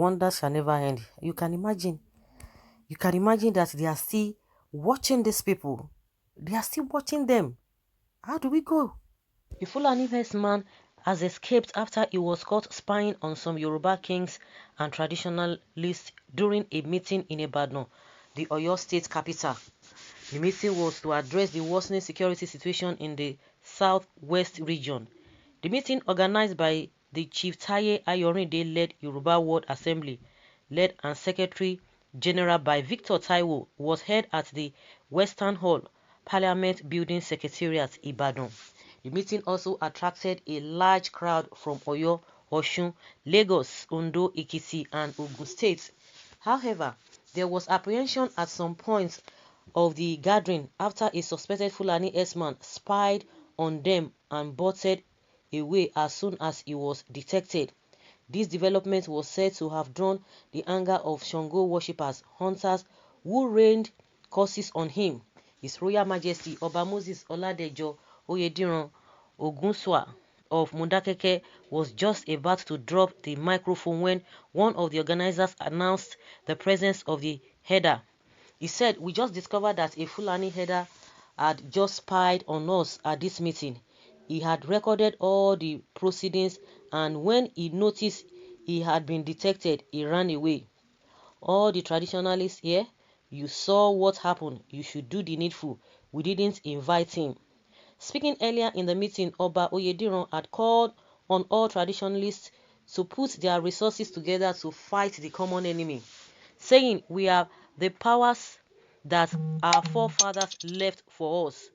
wonders shall never end. You can imagine that they are still watching these people. They are still watching them. How do we go? The Fulani herdsman has escaped after he was caught spying on some Yoruba kings and traditionalists during a meeting in Ibadan, the Oyo State capital. The meeting was to address the worsening security situation in the southwest region. The meeting, organized by the Chief Taye Ayorinde-led Yoruba World Assembly, led and Secretary General by Victor Taiwo, was held at the Western Hall, Parliament Building Secretariat, Ibadan. The meeting also attracted a large crowd from Oyo, Osun, Lagos, Ondo, Ekiti, and Ūģhť states. However, there was apprehension at some points of the gathering after a suspected Fulani herdsman spied on them and bolted away as soon as he was detected. This development was said to have drawn the anger of Shango worshippers, hunters, who rained curses on him. His Royal Majesty Oba Moses Oladejo Oyediran Ogunsua of Modakeke was just about to drop the microphone when one of the organizers announced the presence of the herder. He said, "We just discovered that a Fulani herder had just spied on us at this meeting. He had recorded all the proceedings, and when he noticed he had been detected, he ran away. All the traditionalists here, you saw what happened. You should do the needful. We didn't invite him." Speaking earlier in the meeting, Oba Oyediran had called on all traditionalists to put their resources together to fight the common enemy, saying, "We have the powers that our forefathers left for us.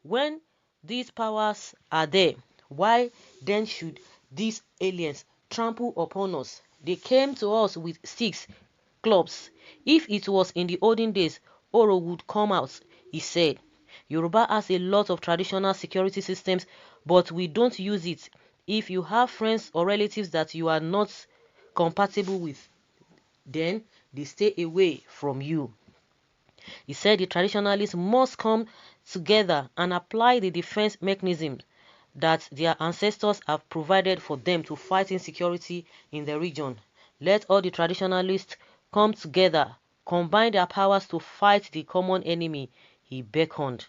When these powers are there, why then should these aliens trample upon us? They came to us with sticks, clubs. If it was in the olden days, Oro would come out," he said. "Yoruba has a lot of traditional security systems, but we don't use it. If you have friends or relatives that you are not compatible with, then they stay away from you." He said the traditionalists must come together and apply the defense mechanisms that their ancestors have provided for them to fight insecurity in the region. Let all the traditionalists come together, combine their powers to fight the common enemy, he beckoned.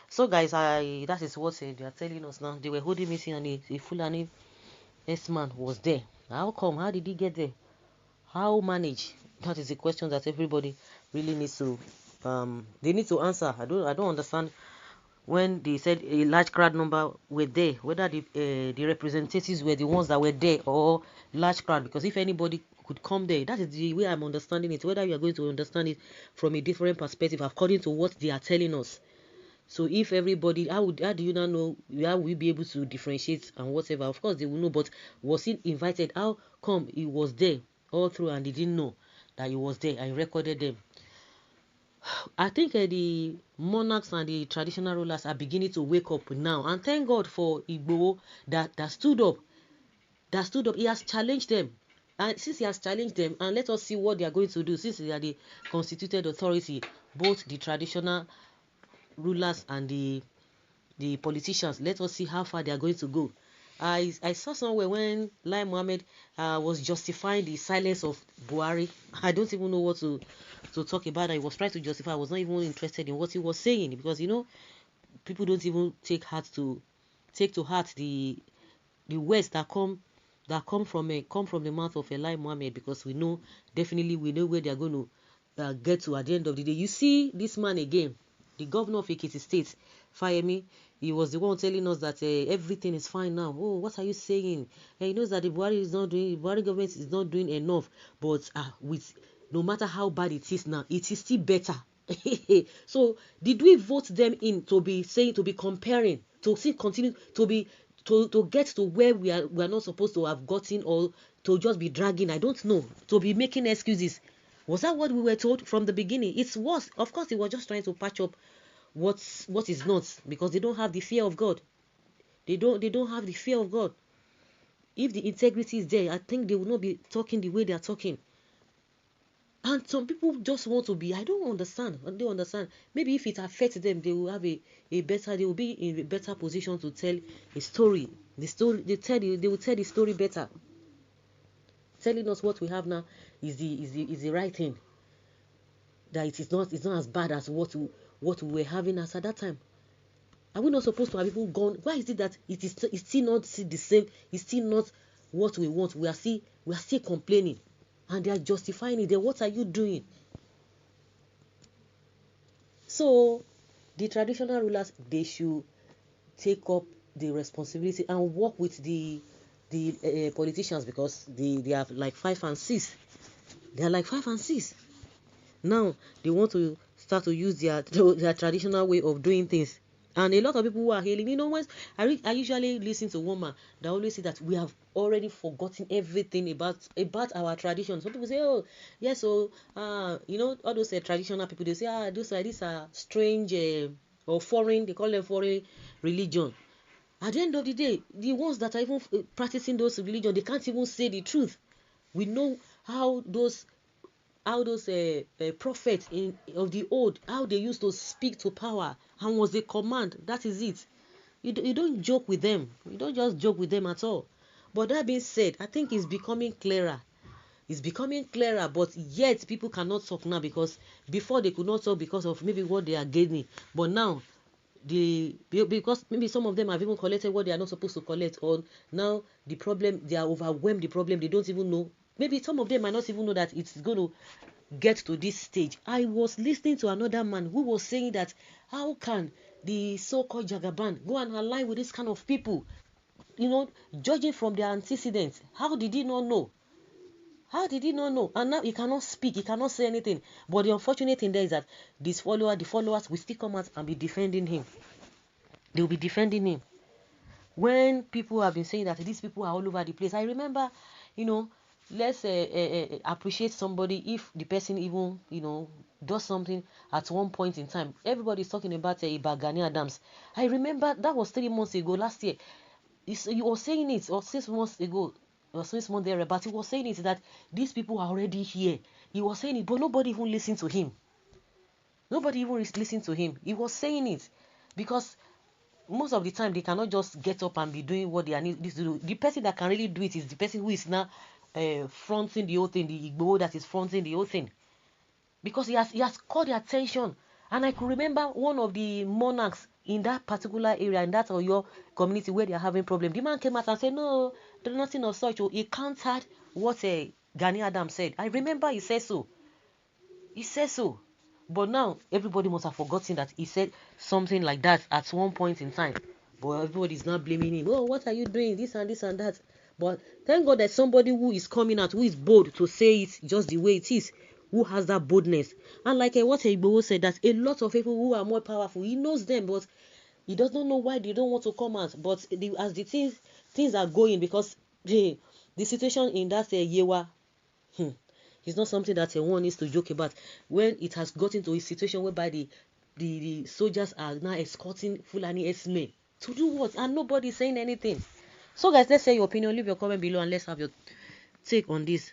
So guys, that is what they are telling us now. They were holding meeting and a Fulani herdsman was there. How come? How did he get there? How manage? That is the question that everybody really needs to they need to answer. I don't understand when they said a large crowd number were there, whether the representatives were the ones that were there or large crowd, because if anybody could come there, that is the way I'm understanding it. Whether you are going to understand it from a different perspective according to what they are telling us. So if everybody, how do you now know? How will we be able to differentiate and whatever? Of course they will know, but was he invited? How come he was there all through and they didn't know that he was there and recorded them? I think the monarchs and the traditional rulers are beginning to wake up now, and thank God for Igboho that stood up. He has challenged them, and since he has challenged them, and let us see what they are going to do. Since they are the constituted authority, both the traditional rulers and the politicians, let us see how far they are going to go. I saw somewhere when Lai Mohammed was justifying the silence of Buhari. I don't even know what to talk about. I was trying to justify. I was not even interested in what he was saying, because people don't even take to heart the words that come from the mouth of Lai Mohammed, because we know where they are going to get to at the end of the day. You see this man again, the governor of Ekiti State, Fayemi. He was the one telling us that everything is fine now. Oh, what are you saying? He knows that the Buhari government is not doing enough, but with no matter how bad it is now, it is still better. So did we vote them in to be comparing, to still continue to get to where we are not supposed to have gotten, or to just be dragging? I don't know, to be making excuses. Was that what we were told from the beginning? It was. Of course, he was just trying to patch up what is not, because they don't have the fear of God. They don't have the fear of God. If the integrity is there, I think they will not be talking the way they are talking. And some people just want to be. I don't understand. Maybe if it affects them, they will have they will be in a better position to tell a story. They will tell the story better. telling us what we have now is the right thing. That it's not as bad as what we were having as at that time. Are we not supposed to have even gone? Why is it that it's still not the same? It's still not what we want. We are still complaining, and they are justifying it. Then what are you doing? So the traditional rulers, they should take up the responsibility and work with the politicians, because they are like 5 and 6. They are like 5 and 6. Now they want to start to use their traditional way of doing things. And a lot of people who are hailing, once I usually listen to one man that always say that we have already forgotten everything about our traditions. Some people say, oh yes, so all those traditional people, they say, these are strange or foreign, they call them foreign religion. At the end of the day, the ones that are even practicing those religions, they can't even say the truth. We know how those prophets of the old, how they used to speak to power and was a command. That is it. You don't joke with them. You don't just joke with them at all. But that being said, I think it's becoming clearer. It's becoming clearer, but yet people cannot talk now, because before they could not talk because of maybe what they are gaining. But now, because maybe some of them have even collected what they are not supposed to collect, or now the problem, they are overwhelmed the problem, they don't even know. Maybe some of them might not even know that it's going to get to this stage. I was listening to another man who was saying that how can the so-called Jagaban go and align with this kind of people? Judging from their antecedents, how did he not know? How did he not know? And now he cannot speak, he cannot say anything. But the unfortunate thing there is that the followers will still come out and be defending him. They will be defending him. When people have been saying that these people are all over the place, I remember, let's appreciate somebody if the person even, does something at one point in time. Everybody's talking about Gani Adams. I remember that was 3 months ago, last year. He was saying it, or 6 months ago, or 6 months there, but he was saying it that these people are already here. He was saying it, but nobody even listened to him. Nobody even listened to him. He was saying it because most of the time they cannot just get up and be doing what they are need to do. The person that can really do it is the person who is now fronting the whole thing, the Igbo that is fronting the whole thing, because he has caught the attention. And I could remember one of the monarchs in that particular area, in that or your community where they are having problem. The man came out and said, no, there's nothing of such. He countered what Gani Adams said. I remember he said so. He said so. But now everybody must have forgotten that he said something like that at one point in time. But everybody is now blaming him. Oh, what are you doing? This and this and that. But thank God that somebody who is coming out, who is bold to say it just the way it is, who has that boldness. And like what Igbo said, that a lot of people who are more powerful, he knows them, but he does not know why they don't want to come out. But as the things are going, because the situation in that Yewa, it's not something that one needs to joke about. When it has gotten to a situation whereby the soldiers are now escorting Fulani Herdsmen to do what? And nobody is saying anything. So guys, let's say your opinion. Leave your comment below and let's have your take on this.